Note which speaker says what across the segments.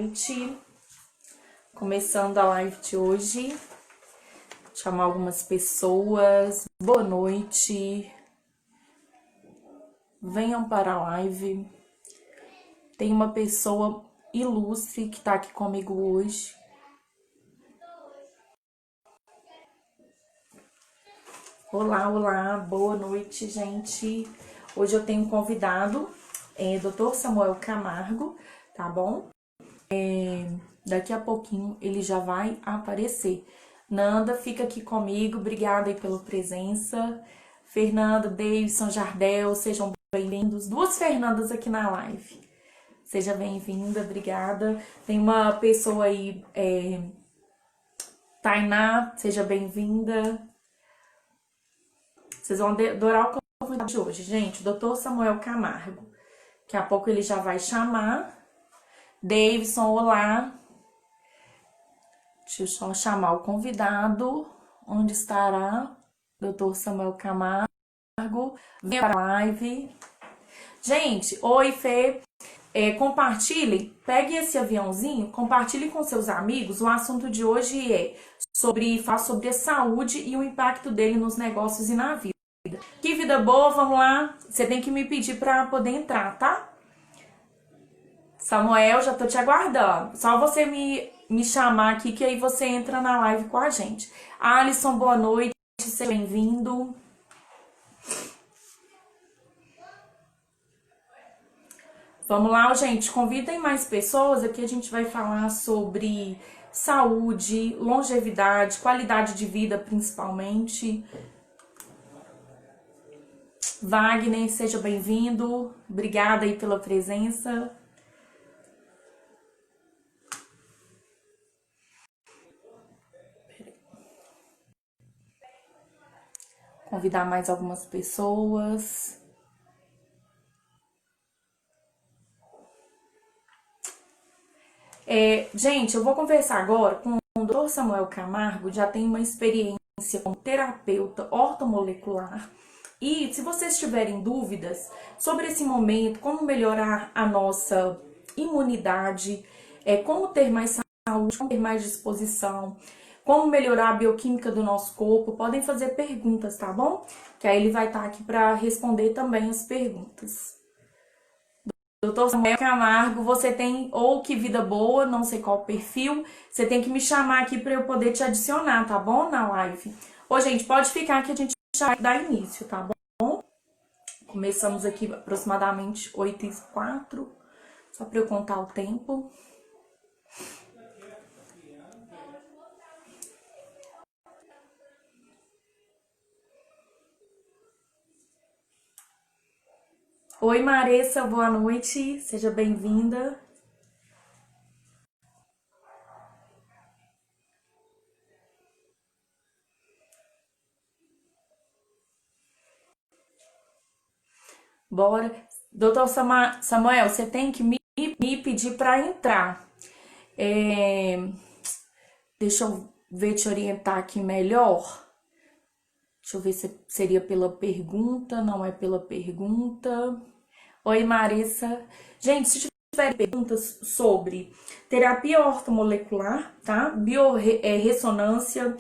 Speaker 1: noite. Começando a live de hoje. Chamar algumas pessoas. Boa noite. Venham para a live. Tem uma pessoa ilustre que está aqui comigo hoje. Olá, olá. Boa noite, gente. Hoje eu tenho um convidado, Dr. Samuel Camargo, tá bom? Daqui a pouquinho ele já vai aparecer. Nanda, fica aqui comigo. Obrigada aí pela presença. Fernanda, Davidson, Jardel, sejam bem-vindos. Duas Fernandas aqui na live. Seja bem-vinda, obrigada. Tem uma pessoa aí, Tainá, seja bem-vinda. Vocês vão adorar o convidado de hoje, gente. O Dr. Samuel Camargo. Daqui a pouco ele já vai chamar. Davidson, olá. Deixa eu só chamar o convidado. Onde estará? Dr. Samuel Camargo. Venha para a live. Gente, oi, Fê. Compartilhe, pegue esse aviãozinho, compartilhe com seus amigos. O assunto de hoje é falar sobre a saúde e o impacto dele nos negócios e na vida. Que vida boa, vamos lá. Você tem que me pedir para poder entrar, tá? Samuel, já tô te aguardando. Só você me chamar aqui que aí você entra na live com a gente. Alisson, boa noite, seja bem-vindo. Vamos lá, gente, convidem mais pessoas. Aqui a gente vai falar sobre saúde, longevidade, qualidade de vida principalmente. Wagner, seja bem-vindo. Obrigada aí pela presença. Convidar mais algumas pessoas. Gente, eu vou conversar agora com o Dr. Samuel Camargo, já tem uma experiência como terapeuta ortomolecular. E se vocês tiverem dúvidas sobre esse momento, como melhorar a nossa imunidade, como ter mais saúde, como ter mais disposição, como melhorar a bioquímica do nosso corpo, podem fazer perguntas, tá bom? Que aí ele vai estar aqui para responder também as perguntas. Doutor Samuel Camargo, você tem, ou que vida boa, não sei qual perfil, você tem que me chamar aqui para eu poder te adicionar, tá bom? Na live. Ô, gente, pode ficar que a gente já vai dar início, tá bom? Começamos aqui aproximadamente 8h04, só para eu contar o tempo. Oi, Maressa, boa noite, seja bem-vinda. Bora. Doutor Samuel, você tem que me pedir para entrar. Deixa eu ver, te orientar aqui melhor. Deixa eu ver se seria pela pergunta, não é pela pergunta. Oi, Marissa. Gente, se tiver perguntas sobre terapia ortomolecular, tá? Biorressonância,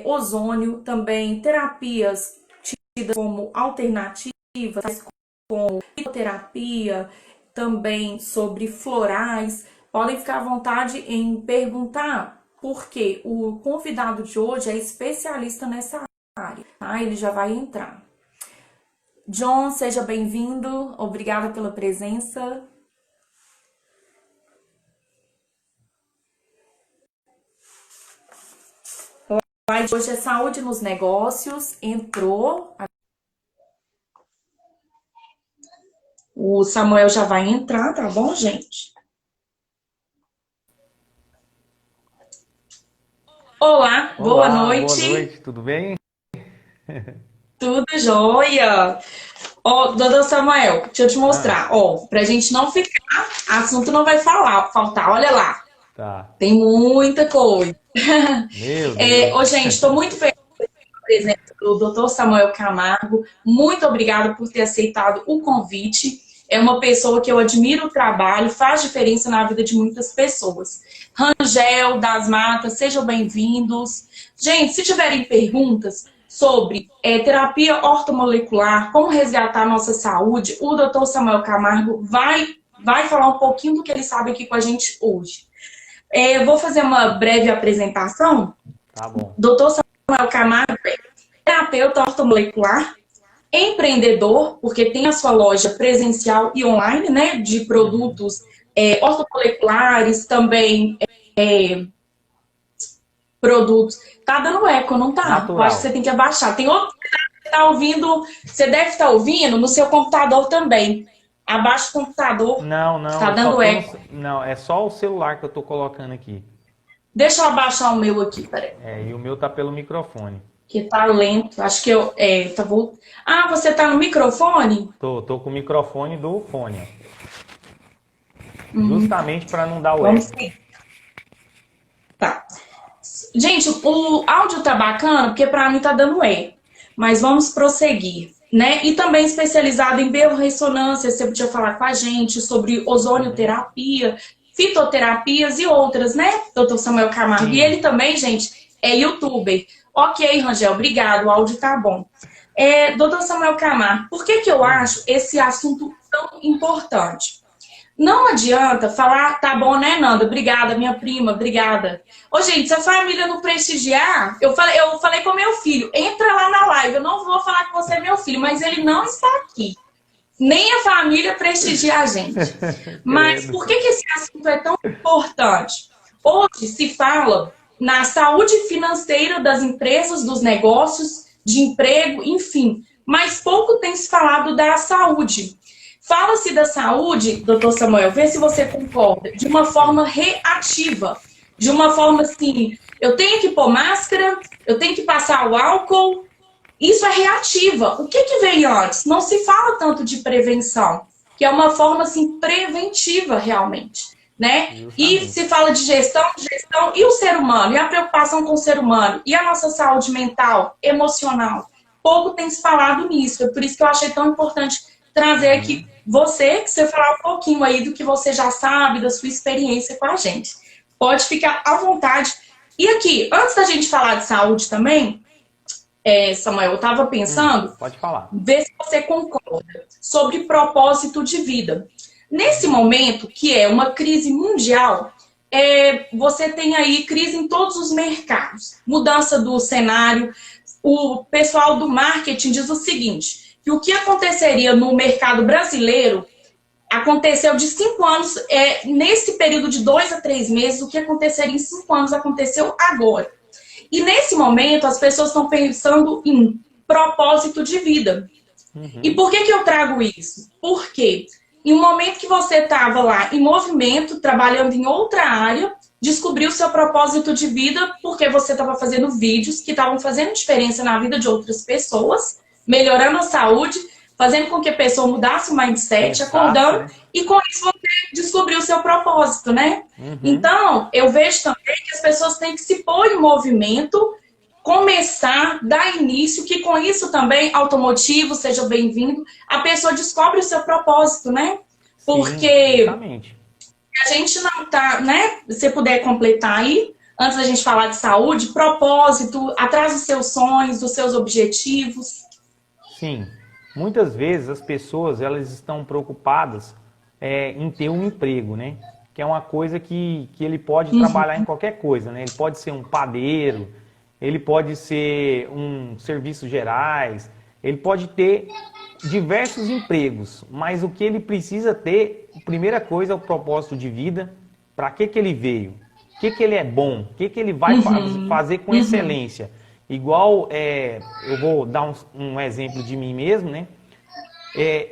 Speaker 1: ozônio, também terapias tidas como alternativas, como fitoterapia, também sobre florais, podem ficar à vontade em perguntar, porque o convidado de hoje é especialista nessa área, tá? Ele já vai entrar. John, seja bem-vindo. Obrigada pela presença. A live de hoje é saúde nos negócios. Entrou. O Samuel já vai entrar, tá bom, gente? Olá, boa noite.
Speaker 2: Boa noite, tudo bem?
Speaker 1: Tudo jóia. Ó, doutor Samuel, deixa eu te mostrar. Ó, pra gente não ficar, assunto não vai faltar. Olha lá.
Speaker 2: Tá.
Speaker 1: Tem muita coisa.
Speaker 2: Meu Deus.
Speaker 1: Ô, gente, estou muito feliz com a presença do doutor Samuel Camargo. Muito obrigada por ter aceitado o convite. é uma pessoa que eu admiro o trabalho, faz diferença na vida de muitas pessoas. Rangel, das Matas, sejam bem-vindos. Gente, se tiverem perguntas sobre terapia ortomolecular, como resgatar a nossa saúde, o Dr. Samuel Camargo vai falar um pouquinho do que ele sabe aqui com a gente hoje. Eu vou fazer uma breve apresentação.
Speaker 2: Tá bom.
Speaker 1: Dr. Samuel Camargo é terapeuta ortomolecular, empreendedor, porque tem a sua loja presencial e online, né, de produtos ortomoleculares, também produtos. Tá dando eco, não tá?
Speaker 2: Natural.
Speaker 1: Eu acho que você tem que abaixar. Tem outro que tá ouvindo, você deve estar ouvindo no seu computador também. Abaixa o computador.
Speaker 2: Não.
Speaker 1: Tá dando eco.
Speaker 2: Não, é só o celular que eu tô colocando aqui.
Speaker 1: Deixa eu abaixar o meu aqui, peraí.
Speaker 2: E o meu tá pelo microfone.
Speaker 1: Que tá lento. Acho que eu. Tá voltando. Ah, você tá no microfone?
Speaker 2: Tô com o microfone do fone. Justamente para não dar o
Speaker 1: Vamos
Speaker 2: eco.
Speaker 1: sim. Tá. Gente, o áudio tá bacana, porque pra mim tá dando eco. Mas vamos prosseguir, né? E também especializado em biorressonância, você podia falar com a gente sobre ozonioterapia, fitoterapias e outras, né? Dr. Samuel Camargo.
Speaker 2: Sim.
Speaker 1: E ele também, gente, é youtuber. Ok, Rangel, obrigado, o áudio tá bom. Dr. Samuel Camargo, por que eu acho esse assunto tão importante? Não adianta falar, tá bom, né, Nanda? Obrigada, minha prima, obrigada. Ô, gente, se a família não prestigiar, eu falei com meu filho, entra lá na live, eu não vou falar que você é meu filho, mas ele não está aqui. Nem a família prestigia a gente. Mas por que esse assunto é tão importante? Hoje se fala na saúde financeira das empresas, dos negócios, de emprego, enfim. Mas pouco tem se falado da saúde. Fala-se da saúde, doutor Samuel, vê se você concorda, de uma forma reativa. De uma forma assim, eu tenho que pôr máscara, eu tenho que passar o álcool. Isso é reativa. O que vem antes? Não se fala tanto de prevenção, que é uma forma assim preventiva realmente, né? E se fala de gestão, e o ser humano, e a preocupação com o ser humano, e a nossa saúde mental, emocional. Pouco tem se falado nisso, é por isso que eu achei tão importante trazer aqui que você falar um pouquinho aí do que você já sabe, da sua experiência com a gente. Pode ficar à vontade. E aqui, antes da gente falar de saúde também, Samuel, eu estava pensando,
Speaker 2: pode falar.
Speaker 1: Ver se você concorda, sobre propósito de vida. Nesse momento, que é uma crise mundial, você tem aí crise em todos os mercados, mudança do cenário. O pessoal do marketing diz o seguinte, que o que aconteceria no mercado brasileiro aconteceu de 5 anos, nesse período de 2 a 3 meses, o que aconteceria em 5 anos aconteceu agora. E nesse momento, as pessoas estão pensando em propósito de vida. E por que eu trago isso? Porque em um momento que você estava lá em movimento, trabalhando em outra área, descobriu seu propósito de vida porque você estava fazendo vídeos que estavam fazendo diferença na vida de outras pessoas, melhorando a saúde, fazendo com que a pessoa mudasse o mindset, acordando, e com isso você descobriu o seu propósito, né? Então, eu vejo também que as pessoas têm que se pôr em movimento, começar, dar início, que com isso também, automotivo, seja bem-vindo, a pessoa descobre o seu propósito, né? Porque a gente não tá, né? Se você puder completar aí, antes da gente falar de saúde, propósito, atrás dos seus sonhos, dos seus objetivos.
Speaker 2: Sim. Muitas vezes as pessoas elas estão preocupadas em ter um emprego, né? Que é uma coisa que ele pode trabalhar em qualquer coisa, né? Ele pode ser um padeiro, ele pode ser um serviços gerais, ele pode ter diversos empregos, mas o que ele precisa ter, a primeira coisa é o propósito de vida, para que ele veio, o que ele é bom, o que ele vai fazer com excelência. Igual, eu vou dar um exemplo de mim mesmo, né?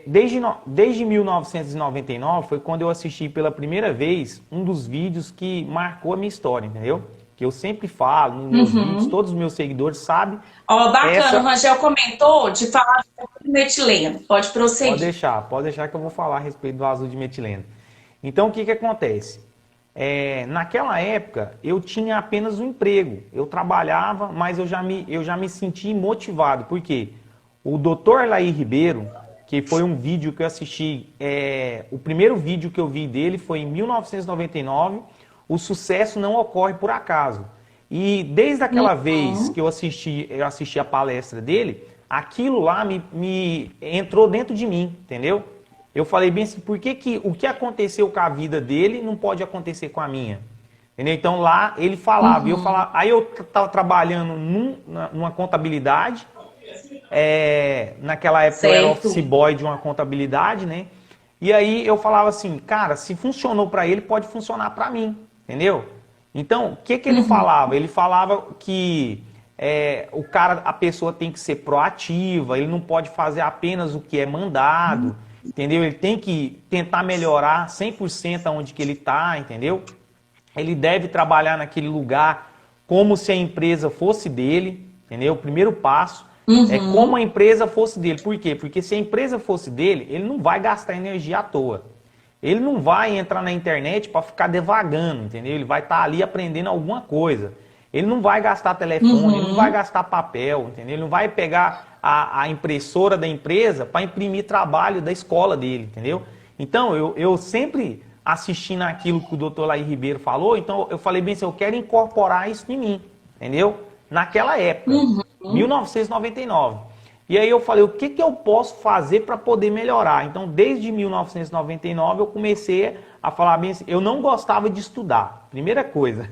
Speaker 2: Desde 1999 foi quando eu assisti pela primeira vez um dos vídeos que marcou a minha história, entendeu? Que eu sempre falo nos meus vídeos, todos os meus seguidores sabem.
Speaker 1: Bacana, o Rangel comentou de falar de azul de metileno. Pode prosseguir.
Speaker 2: Pode deixar que eu vou falar a respeito do azul de metileno. Então, o que acontece? Naquela época, eu tinha apenas um emprego. Eu trabalhava, mas eu já me senti motivado. Por quê? O Dr. Laí Ribeiro, que foi um vídeo que eu assisti, o primeiro vídeo que eu vi dele foi em 1999, O Sucesso Não Ocorre Por Acaso. E desde aquela vez que eu assisti a palestra dele, aquilo lá me entrou dentro de mim, entendeu? Eu falei bem assim, por que o que aconteceu com a vida dele não pode acontecer com a minha? Entendeu? Então lá ele falava, aí eu estava trabalhando numa contabilidade, naquela época eu era office boy de uma contabilidade, né? E aí eu falava assim, cara, se funcionou para ele, pode funcionar para mim, entendeu? Então, o que ele falava? Ele falava que a pessoa tem que ser proativa, ele não pode fazer apenas o que é mandado, entendeu? Ele tem que tentar melhorar 100% aonde que ele está, entendeu? Ele deve trabalhar naquele lugar como se a empresa fosse dele, entendeu? O primeiro passo é como a empresa fosse dele. Por quê? Porque se a empresa fosse dele, ele não vai gastar energia à toa. Ele não vai entrar na internet para ficar devagando, entendeu? Ele vai estar ali aprendendo alguma coisa. Ele não vai gastar telefone, ele não vai gastar papel, entendeu? Ele não vai pegar a impressora da empresa para imprimir trabalho da escola dele, entendeu? Então, eu sempre assistindo aquilo que o doutor Laí Ribeiro falou, então eu falei bem assim, eu quero incorporar isso em mim, entendeu? Naquela época, 1999. E aí eu falei, o que eu posso fazer para poder melhorar? Então, desde 1999, eu comecei a falar bem assim, eu não gostava de estudar, primeira coisa.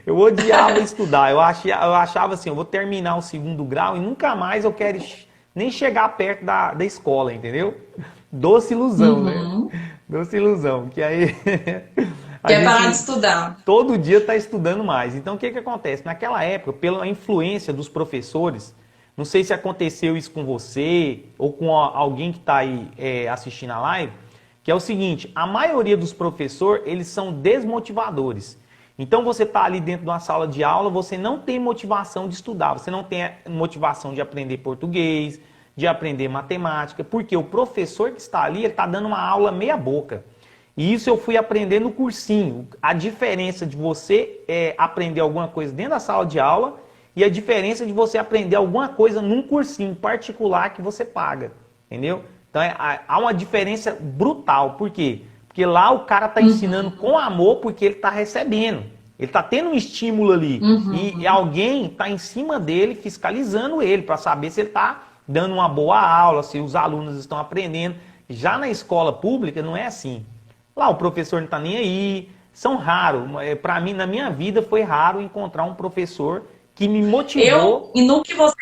Speaker 2: Eu odiava estudar, eu achava assim, eu vou terminar o 2º grau e nunca mais eu quero nem chegar perto da escola, entendeu? Doce ilusão, né? Doce ilusão, que aí...
Speaker 3: Quer parar de estudar.
Speaker 2: Todo dia está estudando mais. Então, o que acontece? Naquela época, pela influência dos professores, não sei se aconteceu isso com você ou com alguém que está aí assistindo a live, que é o seguinte, a maioria dos professores, eles são desmotivadores. Então, você está ali dentro de uma sala de aula, você não tem motivação de estudar, você não tem motivação de aprender português, de aprender matemática, porque o professor que está ali, ele está dando uma aula meia boca. E isso eu fui aprender no cursinho. A diferença de você aprender alguma coisa dentro da sala de aula e a diferença de você aprender alguma coisa num cursinho particular que você paga, entendeu? Então há uma diferença brutal. Por quê? Porque lá o cara está ensinando com amor porque ele está recebendo. Ele está tendo um estímulo ali. E alguém está em cima dele, fiscalizando ele, para saber se ele está dando uma boa aula, se os alunos estão aprendendo. Já na escola pública não é assim. Lá o professor não está nem aí. São raros. Para mim, na minha vida, foi raro encontrar um professor que me motivou.
Speaker 3: E no que você...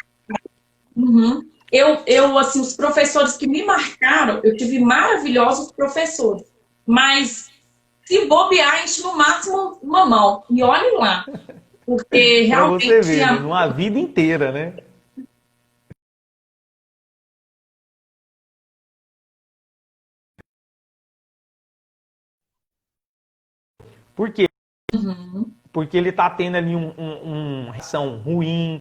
Speaker 3: assim, os professores que me marcaram, eu tive maravilhosos professores. Mas se bobear, enche no máximo uma mão. E olhe lá. Porque realmente...
Speaker 2: Pra você ver, numa vida inteira, né? Por quê? Porque ele está tendo ali uma reação ruim,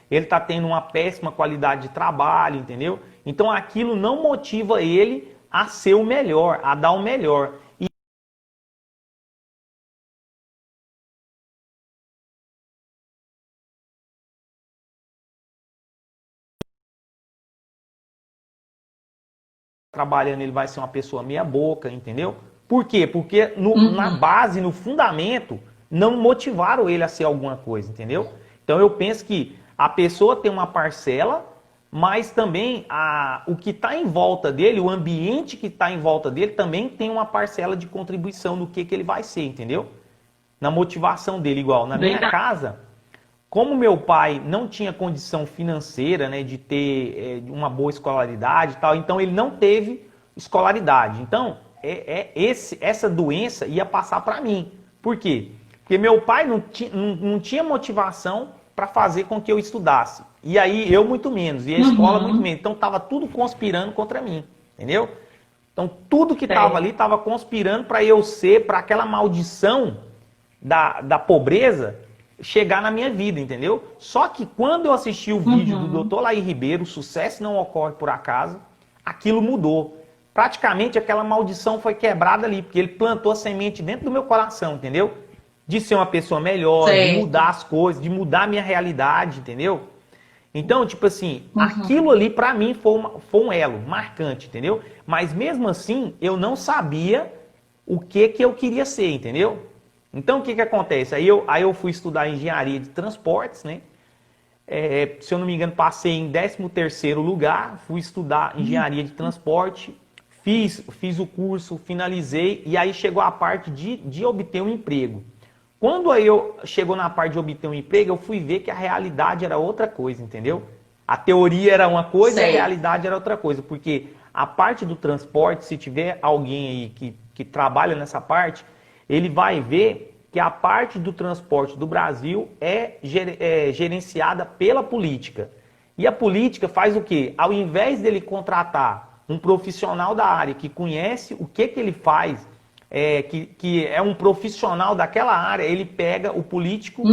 Speaker 2: ele está tendo uma péssima qualidade de trabalho, entendeu? Então aquilo não motiva ele a ser o melhor, a dar o melhor. E trabalhando ele vai ser uma pessoa meia boca, entendeu? Por quê? Porque na base, no fundamento, não motivaram ele a ser alguma coisa, entendeu? Então eu penso que a pessoa tem uma parcela, mas também o que está em volta dele, o ambiente que está em volta dele, também tem uma parcela de contribuição no que ele vai ser, entendeu? Na motivação dele, igual. Na minha casa, como meu pai não tinha condição financeira, né, de ter uma boa escolaridade e tal, então ele não teve escolaridade. Então, essa doença ia passar para mim. Por quê? Porque meu pai não tinha motivação para fazer com que eu estudasse. E aí eu muito menos, e a escola muito menos. Então estava tudo conspirando contra mim, entendeu? Então tudo que estava ali estava conspirando para eu ser, para aquela maldição da pobreza chegar na minha vida, entendeu? Só que quando eu assisti o vídeo do Dr. Laí Ribeiro, O Sucesso Não Ocorre Por Acaso, aquilo mudou. Praticamente aquela maldição foi quebrada ali, porque ele plantou a semente dentro do meu coração, entendeu? De ser uma pessoa melhor, de mudar as coisas, de mudar a minha realidade, entendeu? Então, tipo assim, aquilo ali pra mim foi um elo marcante, entendeu? Mas mesmo assim, eu não sabia o que eu queria ser, entendeu? Então, o que acontece? Aí eu fui estudar engenharia de transportes, né? Se eu não me engano, passei em 13º lugar, fui estudar engenharia de transporte, fiz o curso, finalizei, e aí chegou a parte de obter um emprego. Quando aí chegou na parte de obter um emprego, eu fui ver que a realidade era outra coisa, entendeu? A teoria era uma coisa, a realidade era outra coisa, porque a parte do transporte, se tiver alguém aí que trabalha nessa parte, ele vai ver que a parte do transporte do Brasil é gerenciada pela política. E a política faz o quê? Ao invés dele contratar um profissional da área que conhece o que ele faz, que é um profissional daquela área, ele pega o político,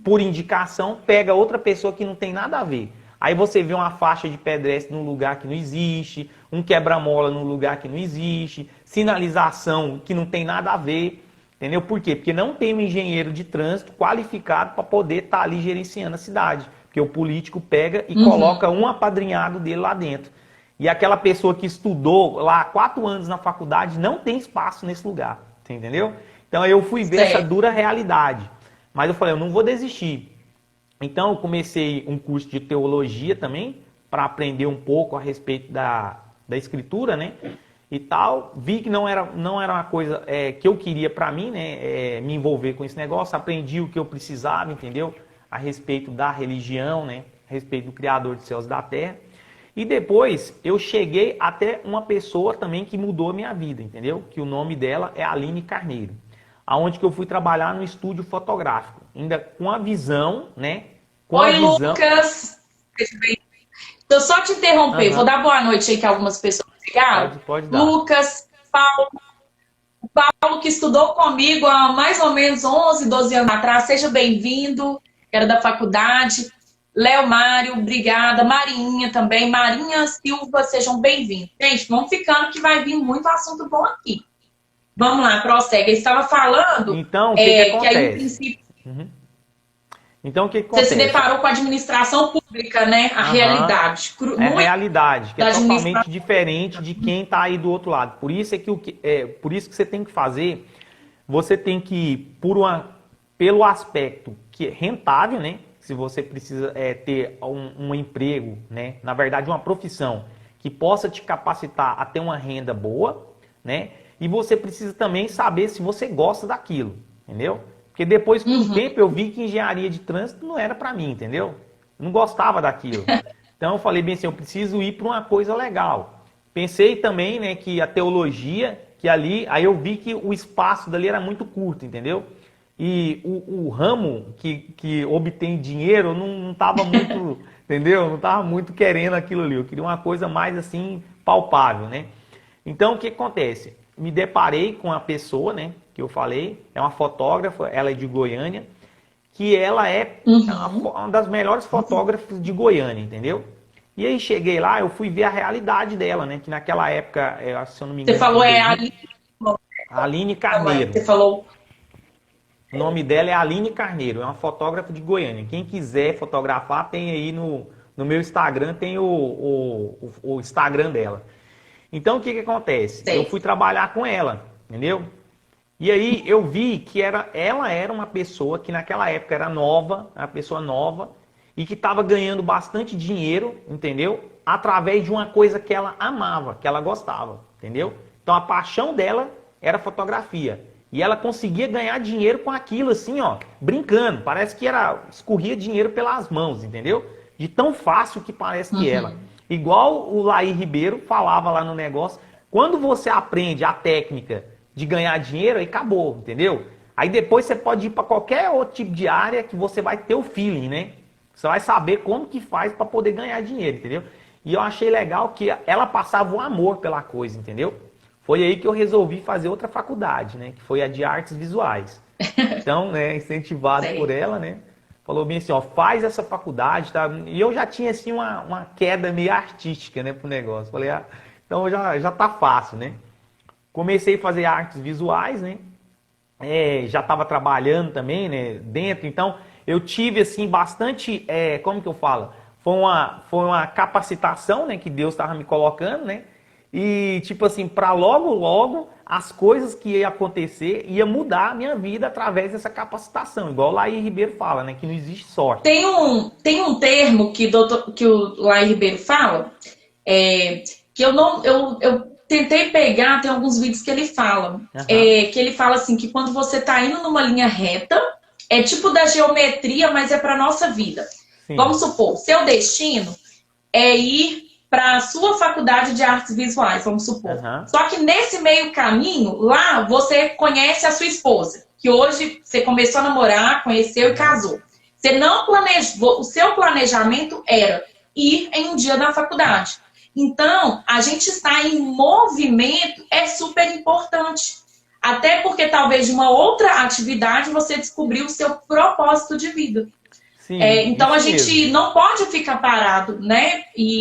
Speaker 2: por indicação, pega outra pessoa que não tem nada a ver. Aí você vê uma faixa de pedestre num lugar que não existe, um quebra-mola num lugar que não existe, sinalização que não tem nada a ver. Entendeu? Por quê? Porque não tem um engenheiro de trânsito qualificado para poder estar ali gerenciando a cidade. Porque o político pega e coloca um apadrinhado dele lá dentro. E aquela pessoa que estudou lá 4 anos na faculdade não tem espaço nesse lugar. Entendeu? Então eu fui ver essa dura realidade. Mas eu falei, eu não vou desistir. Então eu comecei um curso de teologia também, para aprender um pouco a respeito da escritura, né? E tal, vi que não era uma coisa que eu queria para mim, né, me envolver com esse negócio, aprendi o que eu precisava, entendeu? A respeito da religião, né, a respeito do Criador dos céus e da terra. E depois eu cheguei até uma pessoa também que mudou a minha vida, entendeu? Que o nome dela é Aline Carneiro. Aonde que eu fui trabalhar no estúdio fotográfico, ainda com a visão, né?
Speaker 3: Oi, Lucas! Deixa eu só te interromper, vou dar boa noite aí que algumas pessoas chegaram.
Speaker 2: Pode dar.
Speaker 3: Lucas, Paulo que estudou comigo há mais ou menos 11, 12 anos atrás, seja bem-vindo, era da faculdade. Léo Mário, obrigada. Marinha também, Marinha Silva, sejam bem-vindos. Gente, vamos ficando que vai vir muito assunto bom aqui. Vamos lá, prossegue. Ele estava falando
Speaker 2: então, que
Speaker 3: aí, em princípio,
Speaker 2: então, o que acontece?
Speaker 3: você se deparou com a administração pública, né? A realidade.
Speaker 2: É a realidade, que é totalmente diferente de quem está aí do outro lado. Por isso por isso que você tem que fazer, você tem que ir pelo aspecto que é rentável, né? Se você precisa ter um emprego, né? Na verdade, uma profissão que possa te capacitar a ter uma renda boa, né? E você precisa também saber se você gosta daquilo, entendeu? Porque depois, com o tempo, eu vi que engenharia de trânsito não era para mim, entendeu? Eu não gostava daquilo. Então eu falei bem assim, eu preciso ir para uma coisa legal. Pensei também, né, que a teologia, que ali, aí eu vi que o espaço dali era muito curto, entendeu? E o ramo que obtém dinheiro, eu não estava muito, entendeu? Não estava muito querendo aquilo ali. Eu queria uma coisa mais assim, palpável, né? Então o que acontece? Me deparei com a pessoa, né? Que eu falei, é uma fotógrafa, ela é de Goiânia, que ela é uma das melhores fotógrafas de Goiânia, entendeu? E aí cheguei lá, eu fui ver a realidade dela, né? Que naquela época, se eu não me engano...
Speaker 3: Você falou
Speaker 2: Aline Carneiro.
Speaker 3: Você falou...
Speaker 2: O nome dela é Aline Carneiro, é uma fotógrafa de Goiânia. Quem quiser fotografar, tem aí no meu Instagram, tem o Instagram dela. Então, o que acontece? Eu fui trabalhar com ela, entendeu? E aí eu vi que ela era uma pessoa que naquela época era nova, uma pessoa nova, e que estava ganhando bastante dinheiro, entendeu? Através de uma coisa que ela amava, que ela gostava, entendeu? Então a paixão dela era fotografia. E ela conseguia ganhar dinheiro com aquilo assim, ó, brincando. Parece que escorria dinheiro pelas mãos, entendeu? De tão fácil que parece que era. Igual o Laí Ribeiro falava lá no negócio, quando você aprende a técnica de ganhar dinheiro, aí acabou, entendeu? Aí depois você pode ir para qualquer outro tipo de área que você vai ter o feeling, né? Você vai saber como que faz para poder ganhar dinheiro, entendeu? E eu achei legal que ela passava o amor pela coisa, entendeu? Foi aí que eu resolvi fazer outra faculdade, né? Que foi a de artes visuais. Então, né, incentivado por ela, né? Falou bem assim, ó, faz essa faculdade, tá? E eu já tinha, assim, uma queda meio artística, né, pro negócio. Falei, então já tá fácil, né? Comecei a fazer artes visuais, né? Já estava trabalhando também, né? Dentro, então eu tive assim bastante, como que eu falo? foi uma capacitação, né, que Deus estava me colocando, né? E, tipo assim, para logo, logo, as coisas que ia acontecer, ia mudar a minha vida através dessa capacitação. Igual o Laí Ribeiro fala, né? Que não existe sorte.
Speaker 3: Tem um termo que o Laí Ribeiro fala, que eu tentei pegar, tem alguns vídeos que ele fala. Que ele fala assim, que quando você tá indo numa linha reta, é tipo da geometria, mas é para nossa vida. Sim. Vamos supor, seu destino é ir para a sua faculdade de artes visuais, vamos supor. Só que nesse meio caminho, lá você conhece a sua esposa, que hoje você começou a namorar, conheceu e casou. Você não planejou, o seu planejamento era ir em um dia na faculdade. Então, a gente estar em movimento é super importante. Até porque talvez de uma outra atividade você descobriu o seu propósito de vida. Sim, então a gente mesmo não pode ficar parado, né? E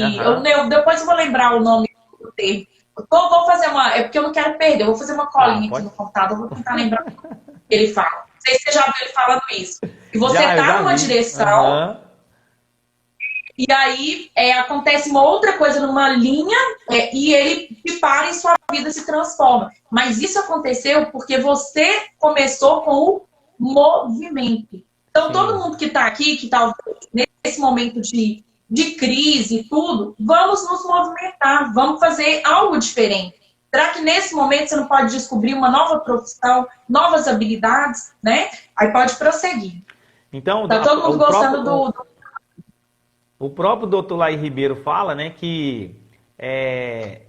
Speaker 3: depois eu vou lembrar o nome do termo. Vou fazer é porque eu não quero perder, eu vou fazer uma colinha aqui no computador, vou tentar lembrar o que ele fala. Não sei se você já viu ele falando isso. E você tá numa direção, e aí acontece uma outra coisa numa linha, e ele te para e sua vida se transforma. Mas isso aconteceu porque você começou com o movimento. Então, todo mundo que está aqui, que está nesse momento de crise e tudo, vamos nos movimentar, vamos fazer algo diferente. Será que nesse momento você não pode descobrir uma nova profissão, novas habilidades, né? Aí pode prosseguir.
Speaker 2: Então,
Speaker 3: tá todo mundo gostando
Speaker 2: O próprio doutor Laí Ribeiro fala, né, que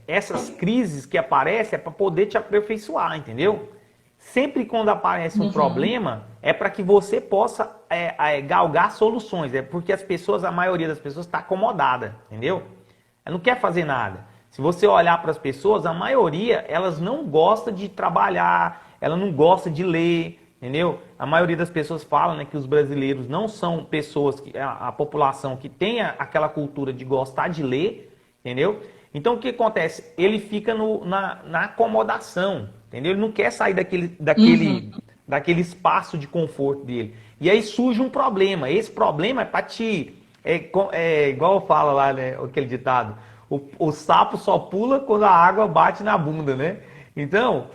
Speaker 2: essas crises que aparecem é para poder te aperfeiçoar, entendeu? Sempre quando aparece um problema, é para que você possa galgar soluções. É porque a maioria das pessoas está acomodada, entendeu? Ela não quer fazer nada. Se você olhar para as pessoas, a maioria, elas não gosta de trabalhar, ela não gosta de ler, entendeu? A maioria das pessoas fala, né, que os brasileiros não são pessoas, a população que tem aquela cultura de gostar de ler, entendeu? Então o que acontece? Ele fica na acomodação, entendeu? Ele não quer sair daquele espaço de conforto dele. E aí surge um problema. Esse problema é para ti... igual fala lá, né, aquele ditado. O sapo só pula quando a água bate na bunda, né? Então,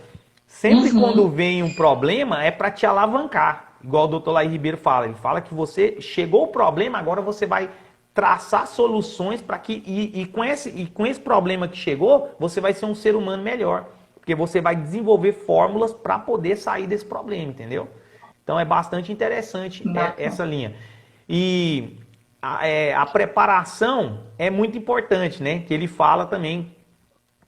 Speaker 2: sempre quando vem um problema, é para te alavancar. Igual o doutor Laí Ribeiro fala. Ele fala que você chegou o problema, agora você vai traçar soluções para que... E com esse problema que chegou, você vai ser um ser humano melhor. Porque você vai desenvolver fórmulas para poder sair desse problema, entendeu? Então é bastante interessante essa linha. E a preparação é muito importante, né? Que ele fala também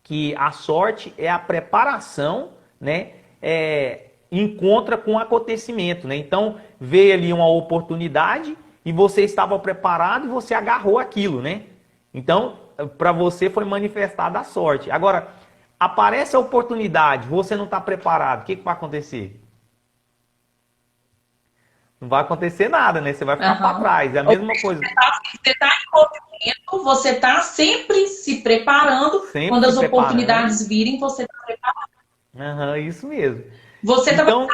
Speaker 2: que a sorte é a preparação, né? Encontra com o acontecimento, né? Então veio ali uma oportunidade e você estava preparado e você agarrou aquilo, né? Então para você foi manifestada a sorte. Agora, aparece a oportunidade, você não está preparado, o que vai acontecer? Não vai acontecer nada, né? Você vai ficar para trás, é a mesma coisa.
Speaker 3: Você está em movimento, você está sempre se preparando, quando as oportunidades virem, você está preparado.
Speaker 2: Isso mesmo.
Speaker 3: Você estava falando,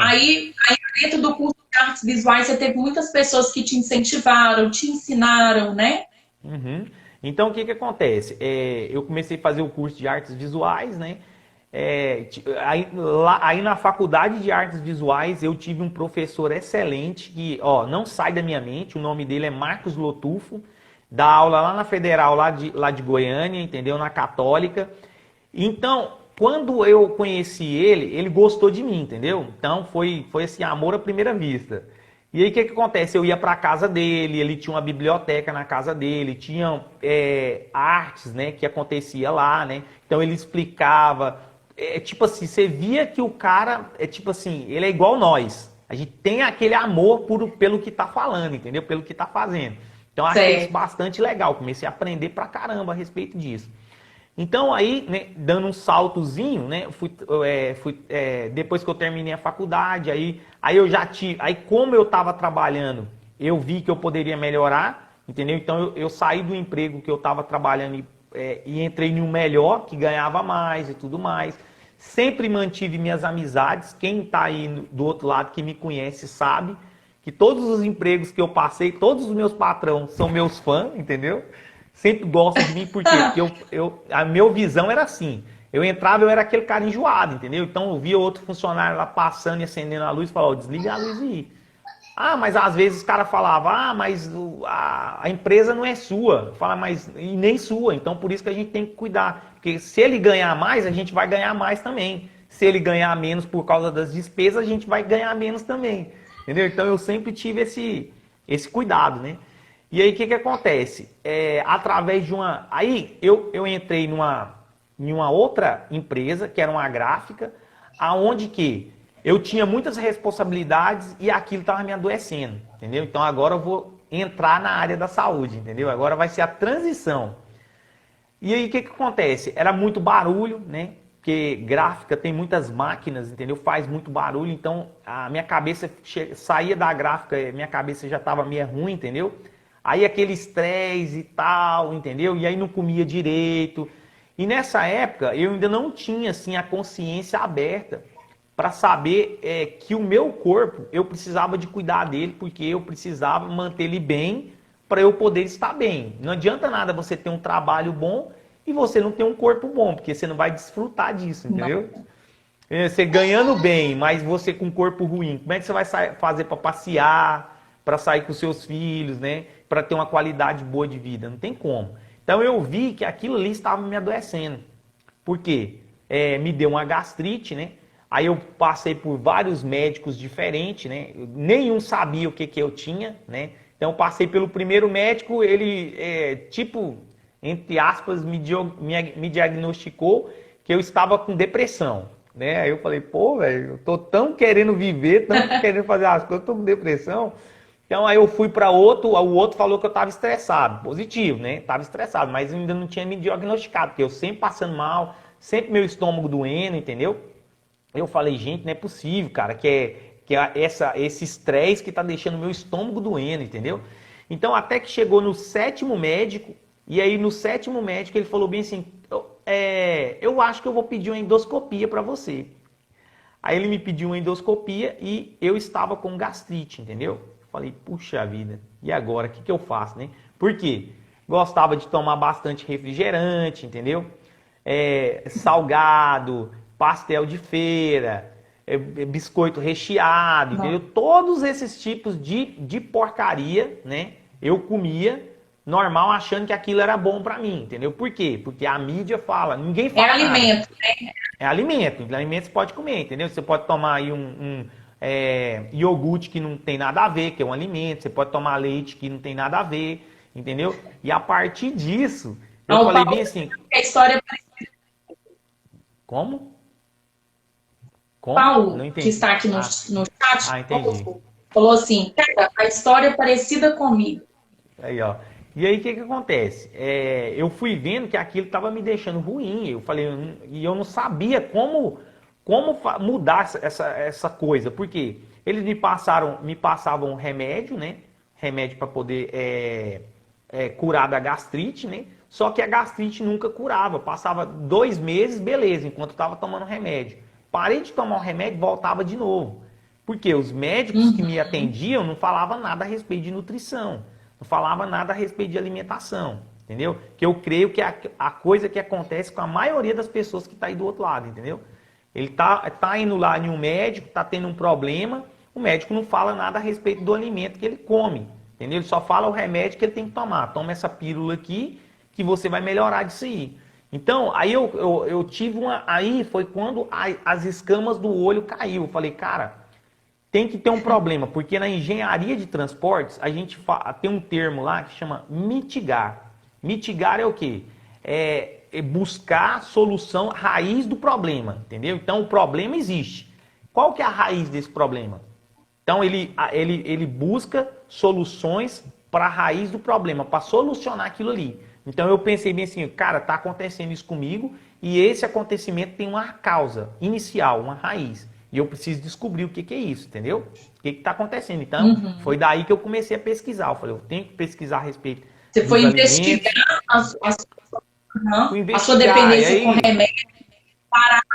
Speaker 3: aí dentro do curso de artes visuais, você teve muitas pessoas que te incentivaram, te ensinaram, né?
Speaker 2: Então, o que acontece? Eu comecei a fazer o curso de artes visuais, né? Aí na faculdade de artes visuais, eu tive um professor excelente, que não sai da minha mente, o nome dele é Marcos Lotufo, dá aula lá na Federal, lá de Goiânia, entendeu? Na Católica. Então, quando eu conheci ele gostou de mim, entendeu? Então, foi assim, amor à primeira vista. E aí o que acontece? Eu ia para a casa dele, ele tinha uma biblioteca na casa dele, tinha artes, né, que acontecia lá, né? Então ele explicava, tipo assim, você via que o cara, tipo assim, ele é igual nós. A gente tem aquele amor pelo que tá falando, entendeu? Pelo que tá fazendo. Então achei isso bastante legal, comecei a aprender pra caramba a respeito disso. Então aí, né, dando um saltozinho, né, depois que eu terminei a faculdade, aí eu já tive, aí como eu estava trabalhando, eu vi que eu poderia melhorar, entendeu? Então eu saí do emprego que eu estava trabalhando e entrei em um melhor, que ganhava mais e tudo mais. Sempre mantive minhas amizades, quem está aí do outro lado que me conhece sabe que todos os empregos que eu passei, todos os meus patrões são meus fãs, entendeu? Sempre gostam de mim, por quê? Porque a minha visão era assim. Eu entrava, eu era aquele cara enjoado, entendeu? Então eu via outro funcionário lá passando e acendendo a luz e falava, desliga a luz aí. Ah, mas às vezes os caras falavam, mas a empresa não é sua. Fala, mas e nem sua, então por isso que a gente tem que cuidar. Porque se ele ganhar mais, a gente vai ganhar mais também. Se ele ganhar menos por causa das despesas, a gente vai ganhar menos também. Entendeu? Então eu sempre tive esse cuidado, né? E aí o que acontece? Através de uma... Aí eu entrei em uma outra empresa, que era uma gráfica, aonde que eu tinha muitas responsabilidades e aquilo estava me adoecendo, entendeu? Então agora eu vou entrar na área da saúde, entendeu? Agora vai ser a transição. E aí o que acontece? Era muito barulho, né? Porque gráfica tem muitas máquinas, entendeu? Faz muito barulho, então a minha cabeça saía da gráfica, minha cabeça já estava meio ruim, entendeu? Aí aquele estresse e tal, entendeu? E aí não comia direito. E nessa época eu ainda não tinha assim a consciência aberta para saber que o meu corpo, eu precisava de cuidar dele, porque eu precisava manter ele bem para eu poder estar bem. Não adianta nada você ter um trabalho bom e você não ter um corpo bom, porque você não vai desfrutar disso, entendeu? Você ganhando bem, mas você com um corpo ruim, como é que você vai fazer para passear, para sair com seus filhos, né? Para ter uma qualidade boa de vida? Não tem como. Então eu vi que aquilo ali estava me adoecendo. Por quê? Me deu uma gastrite, né? Aí eu passei por vários médicos diferentes, né? Nenhum sabia o que eu tinha, né? Então eu passei pelo primeiro médico, ele, entre aspas, me diagnosticou que eu estava com depressão, né? Aí eu falei, pô, velho, eu tô tão querendo viver, tão querendo fazer as coisas, eu tô com depressão. Então aí eu fui para outro, o outro falou que eu estava estressado, positivo, né? Estava estressado, mas ainda não tinha me diagnosticado, porque eu sempre passando mal, sempre meu estômago doendo, entendeu? Eu falei, gente, não é possível, cara, que esse estresse que tá deixando meu estômago doendo, entendeu? Então até que chegou no sétimo médico, e aí no sétimo médico ele falou bem assim, eu acho que eu vou pedir uma endoscopia para você. Aí ele me pediu uma endoscopia e eu estava com gastrite, entendeu? Falei, puxa vida, e agora, o que eu faço, né? Por quê? Gostava de tomar bastante refrigerante, entendeu? Salgado, pastel de feira, biscoito recheado, entendeu? Todos esses tipos de porcaria, né? Eu comia normal achando que aquilo era bom pra mim, entendeu? Por quê? Porque a mídia fala, ninguém fala nada.
Speaker 3: Alimento, né?
Speaker 2: É alimento, alimento você pode comer, entendeu? Você pode tomar aí iogurte que não tem nada a ver, que é um alimento, você pode tomar leite que não tem nada a ver, entendeu? E a partir disso, eu falei
Speaker 3: Paulo,
Speaker 2: bem assim...
Speaker 3: A história...
Speaker 2: Como?
Speaker 3: Paulo,
Speaker 2: não entendi.
Speaker 3: que está aqui no chat,
Speaker 2: entendi.
Speaker 3: falou assim, cara, a história é parecida comigo.
Speaker 2: Aí, ó. E aí, o que acontece? Eu fui vendo que aquilo estava me deixando ruim. Eu falei, e eu não sabia como mudar essa coisa. Por quê? Eles me passavam um remédio, né? Remédio para poder curar da gastrite, né? Só que a gastrite nunca curava. Passava 2 meses, beleza, enquanto eu estava tomando remédio. Parei de tomar o remédio, voltava de novo. Porque os médicos que me atendiam não falavam nada a respeito de nutrição. Não falava nada a respeito de alimentação, entendeu? Que eu creio que é a coisa que acontece com a maioria das pessoas que está aí do outro lado, entendeu? Ele tá indo lá em um médico, tá tendo um problema, o médico não fala nada a respeito do alimento que ele come, entendeu? Ele só fala o remédio que ele tem que tomar. Toma essa pílula aqui que você vai melhorar disso aí. Então, aí eu tive aí foi quando as escamas do olho caiu. Eu falei, cara... Tem que ter um problema, porque na engenharia de transportes, a gente tem um termo lá que chama mitigar. Mitigar é o quê? É buscar solução, raiz do problema, entendeu? Então, o problema existe. Qual que é a raiz desse problema? Então, ele busca soluções para a raiz do problema, para solucionar aquilo ali. Então, eu pensei bem assim, cara, está acontecendo isso comigo e esse acontecimento tem uma causa inicial, uma raiz. E eu preciso descobrir o que é isso, entendeu? O que está acontecendo. Então, foi daí que eu comecei a pesquisar. Eu falei, eu tenho que pesquisar a respeito.
Speaker 3: Você foi investigar a sua dependência com remédio.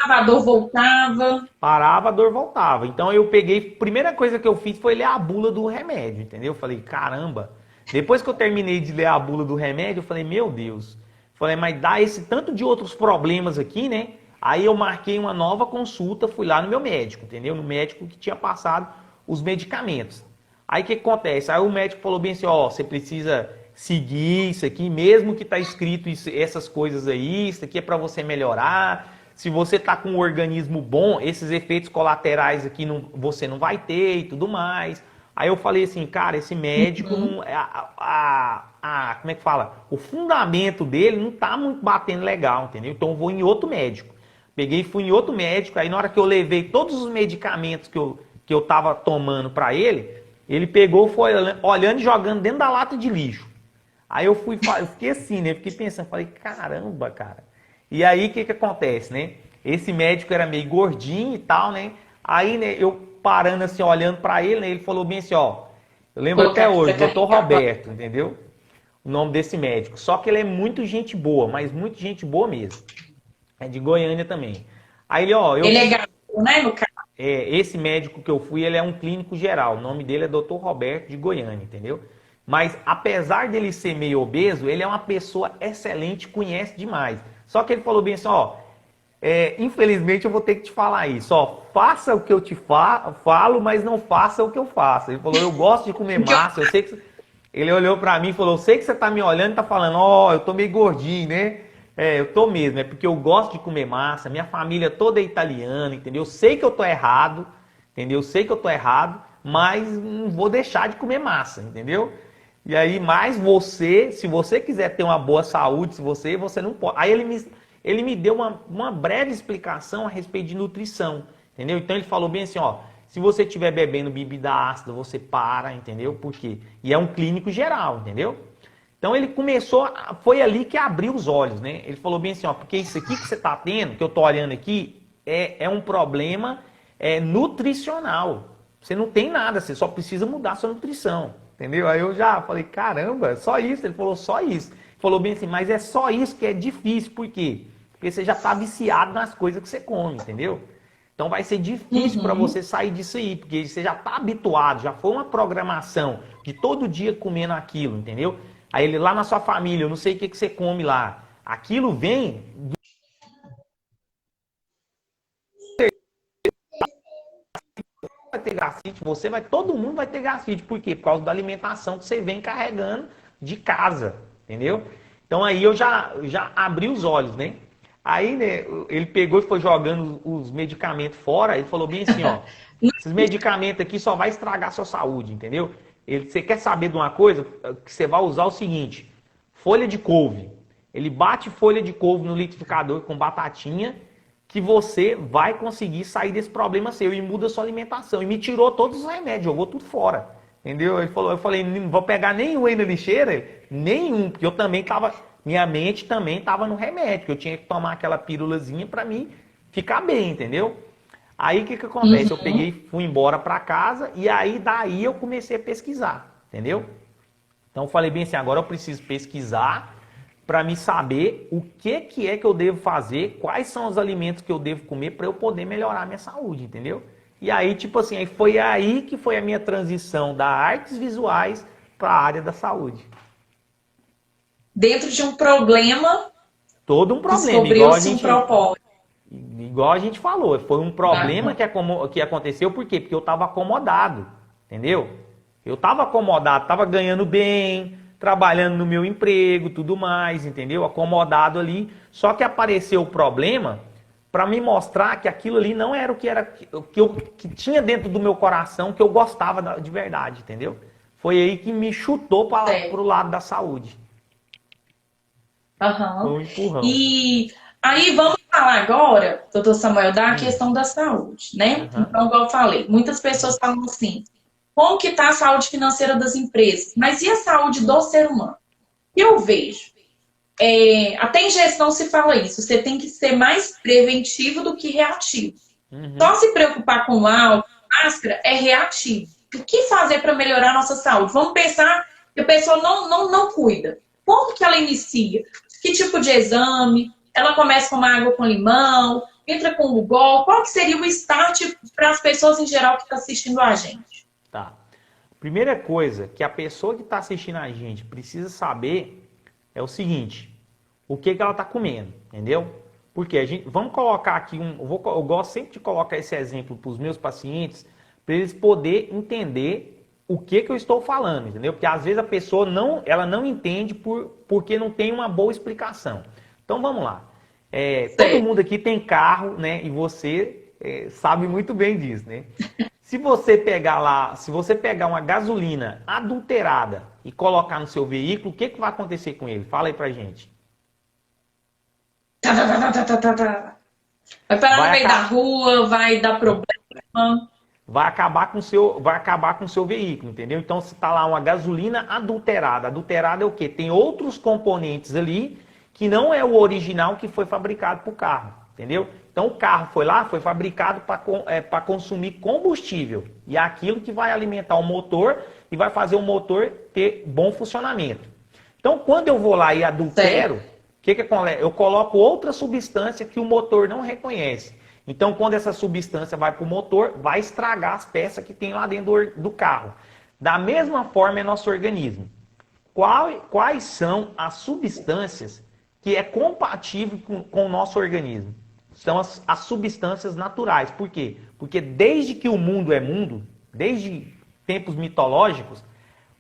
Speaker 3: A dor voltava.
Speaker 2: Parava, a dor voltava. Então eu peguei, primeira coisa que eu fiz foi ler a bula do remédio, entendeu? Eu falei, caramba. Depois que eu terminei de ler a bula do remédio, eu falei, meu Deus. Falei, mas dá esse tanto de outros problemas aqui, né? Aí eu marquei uma nova consulta, fui lá no meu médico, entendeu? No médico que tinha passado os medicamentos. Aí o que acontece? Aí o médico falou bem assim, ó, você precisa seguir isso aqui, mesmo que tá escrito essas coisas aí, isso aqui é para você melhorar. Se você tá com um organismo bom, esses efeitos colaterais aqui você não vai ter e tudo mais. Aí eu falei assim, cara, esse médico, como é que fala? O fundamento dele não tá muito batendo legal, entendeu? Então eu vou em outro médico. Peguei e fui em outro médico, aí na hora que eu levei todos os medicamentos que eu tava tomando para ele pegou, foi olhando e jogando dentro da lata de lixo. Aí eu fiquei assim, né? Fiquei pensando, falei, caramba, cara. E aí o que acontece, né? Esse médico era meio gordinho e tal, né? Aí, né, eu parando assim, olhando para ele, né, ele falou bem assim, ó, eu lembro até hoje, Dr. Roberto, entendeu? O nome desse médico. Só que ele é muito gente boa, mas muito gente boa mesmo. É de Goiânia também. Aí ele, ó...
Speaker 3: Ele é gato, né, no caso?
Speaker 2: Esse médico que eu fui, ele é um clínico geral. O nome dele é Dr. Roberto de Goiânia, entendeu? Mas apesar dele ser meio obeso, ele é uma pessoa excelente, conhece demais. Só que ele falou bem assim, ó, infelizmente eu vou ter que te falar isso, ó, faça o que eu te falo, mas não faça o que eu faço. Ele falou, eu gosto de comer massa, eu sei que... Ele olhou pra mim e falou, eu sei que você tá me olhando e tá falando, ó, eu tô meio gordinho, né? Eu tô mesmo, é porque eu gosto de comer massa, minha família toda é italiana, entendeu? Eu sei que eu tô errado, entendeu? Eu sei que eu tô errado, mas não vou deixar de comer massa, entendeu? E aí, mais você, se você quiser ter uma boa saúde, você não pode. Aí ele me deu uma breve explicação a respeito de nutrição, entendeu? Então ele falou bem assim, ó, se você estiver bebendo bebida ácida, você para, entendeu? Por quê? E é um clínico geral, entendeu? Então ele começou, foi ali que abriu os olhos, né? Ele falou bem assim, ó, porque isso aqui que você está tendo, que eu tô olhando aqui, é um problema nutricional. Você não tem nada, você só precisa mudar a sua nutrição, entendeu? Aí eu já falei, caramba, só isso? Ele falou, só isso. Ele falou bem assim, mas é só isso que é difícil, por quê? Porque você já está viciado nas coisas que você come, entendeu? Então vai ser difícil para você sair disso aí, porque você já está habituado, já foi uma programação de todo dia comendo aquilo, entendeu? Aí ele lá na sua família, eu não sei o que você come lá. Aquilo vem vai ter gastrite, todo mundo vai ter gastrite. Por quê? Por causa da alimentação que você vem carregando de casa, entendeu? Então aí eu já abri os olhos, né? Aí, né, ele pegou e foi jogando os medicamentos fora, ele falou bem assim, ó, esses medicamentos aqui só vai estragar a sua saúde, entendeu? Você quer saber de uma coisa? Que você vai usar o seguinte, folha de couve. Ele bate folha de couve no liquidificador com batatinha, que você vai conseguir sair desse problema seu e muda a sua alimentação. E me tirou todos os remédios, jogou tudo fora. Entendeu? Eu falei, não vou pegar nenhum aí na lixeira, nenhum, porque eu também tava, minha mente também estava no remédio, que eu tinha que tomar aquela pílulazinha para mim ficar bem, entendeu? Aí o que acontece? Eu peguei, fui embora para casa e aí daí eu comecei a pesquisar, entendeu? Então eu falei bem assim, agora eu preciso pesquisar para me saber o que é que eu devo fazer, quais são os alimentos que eu devo comer para eu poder melhorar a minha saúde, entendeu? E aí, tipo assim, aí foi aí que foi a minha transição da artes visuais para a área da saúde.
Speaker 3: Dentro de um problema,
Speaker 2: todo um problema,
Speaker 3: descobriu-se um propósito.
Speaker 2: Igual a gente falou, foi um problema que aconteceu, por quê? Porque eu estava acomodado, entendeu? Eu estava acomodado, estava ganhando bem, trabalhando no meu emprego, tudo mais, entendeu? Acomodado ali, só que apareceu o problema para me mostrar que aquilo ali não era o que tinha dentro do meu coração, que eu gostava de verdade, entendeu? Foi aí que me chutou para o lado da saúde. Foi um empurrão.
Speaker 3: E aí vamos falar agora, doutor Samuel, da questão da saúde, né? Então, igual eu falei, muitas pessoas falam assim, como que está a saúde financeira das empresas? Mas e a saúde do ser humano? Eu vejo, até em gestão se fala isso, você tem que ser mais preventivo do que reativo. Só se preocupar com álcool, máscara, é reativo. O que fazer para melhorar a nossa saúde? Vamos pensar que a pessoa não cuida. Como que ela inicia? Que tipo de exame? Ela começa com uma água com limão? entra com o Google? Qual que seria o start para as pessoas em geral que estão assistindo a gente?
Speaker 2: Tá. Primeira coisa que a pessoa que está assistindo a gente precisa saber é o seguinte: o que ela está comendo, entendeu? Porque vamos colocar aqui eu gosto sempre de colocar esse exemplo para os meus pacientes, para eles poderem entender o que eu estou falando, entendeu? Porque às vezes a pessoa ela não entende porque não tem uma boa explicação. Então vamos lá. Todo mundo aqui tem carro, né? E você sabe muito bem disso, né? Se você pegar uma gasolina adulterada e colocar no seu veículo, o que vai acontecer com ele? Fala aí pra gente.
Speaker 3: Vai parar no meio da rua, vai dar problema.
Speaker 2: Vai acabar com o seu veículo, entendeu? Então, se tá lá uma gasolina adulterada. Adulterada é o quê? Tem outros componentes ali que não é o original que foi fabricado para o carro, entendeu? Então, o carro foi fabricado para consumir combustível. E é aquilo que vai alimentar o motor e vai fazer o motor ter bom funcionamento. Então, quando eu vou lá e adultero, o que acontece? Eu coloco outra substância que o motor não reconhece. Então, quando essa substância vai para o motor, vai estragar as peças que tem lá dentro do carro. Da mesma forma é nosso organismo. Quais são as substâncias que é compatível com o nosso organismo? São as substâncias naturais. Por quê? Porque desde que o mundo é mundo, desde tempos mitológicos,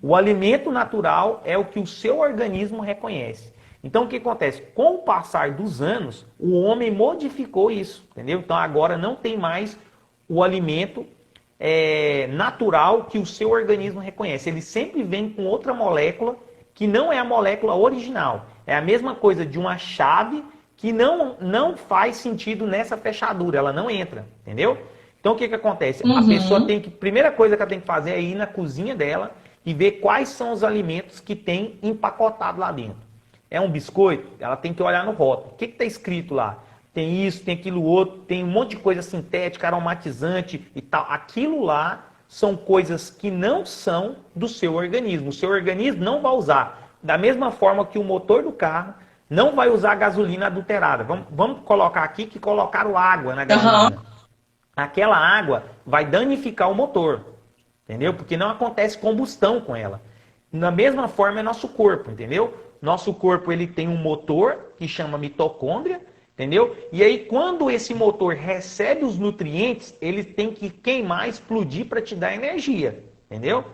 Speaker 2: o alimento natural é o que o seu organismo reconhece. Então, o que acontece? Com o passar dos anos, o homem modificou isso, entendeu? Então, agora não tem mais o alimento natural que o seu organismo reconhece. Ele sempre vem com outra molécula que não é a molécula original. É a mesma coisa de uma chave que não faz sentido nessa fechadura, ela não entra, entendeu? Então, o que acontece? A pessoa primeira coisa que ela tem que fazer é ir na cozinha dela e ver quais são os alimentos que tem empacotado lá dentro. É um biscoito? Ela tem que olhar no rótulo. O que está escrito lá? Tem isso, tem aquilo outro, tem um monte de coisa sintética, aromatizante e tal. Aquilo lá são coisas que não são do seu organismo. O seu organismo não vai usar. Da mesma forma que o motor do carro não vai usar gasolina adulterada. Vamos colocar aqui que colocaram água na gasolina. Aquela água vai danificar o motor. Entendeu? Porque não acontece combustão com ela. Da mesma forma é nosso corpo, entendeu? Nosso corpo ele tem um motor que chama mitocôndria, entendeu? E aí quando esse motor recebe os nutrientes, ele tem que queimar, explodir para te dar energia, entendeu?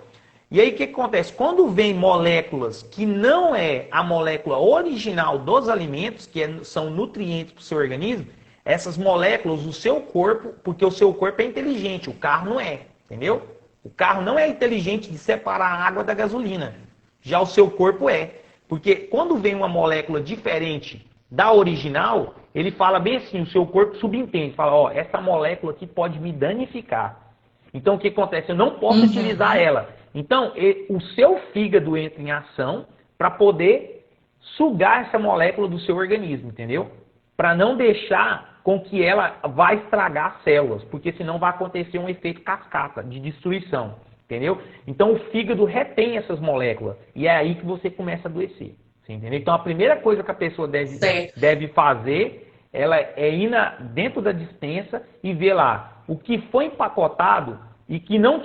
Speaker 2: E aí o que acontece? Quando vem moléculas que não é a molécula original dos alimentos, que são nutrientes para o seu organismo, essas moléculas, o seu corpo, porque o seu corpo é inteligente, o carro não é, entendeu? O carro não é inteligente de separar a água da gasolina, já o seu corpo é. Porque quando vem uma molécula diferente da original, ele fala bem assim, o seu corpo subentende, fala, ó, essa molécula aqui pode me danificar. Então o que acontece? Eu não posso utilizar ela. Então o seu fígado entra em ação para poder sugar essa molécula do seu organismo, entendeu? Para não deixar com que ela vai estragar as células, porque senão vai acontecer um efeito cascata de destruição. Entendeu? Então o fígado retém essas moléculas e é aí que você começa a adoecer. Você entendeu? Então a primeira coisa que a pessoa deve fazer ela é ir dentro da despensa e ver lá o que foi empacotado e que não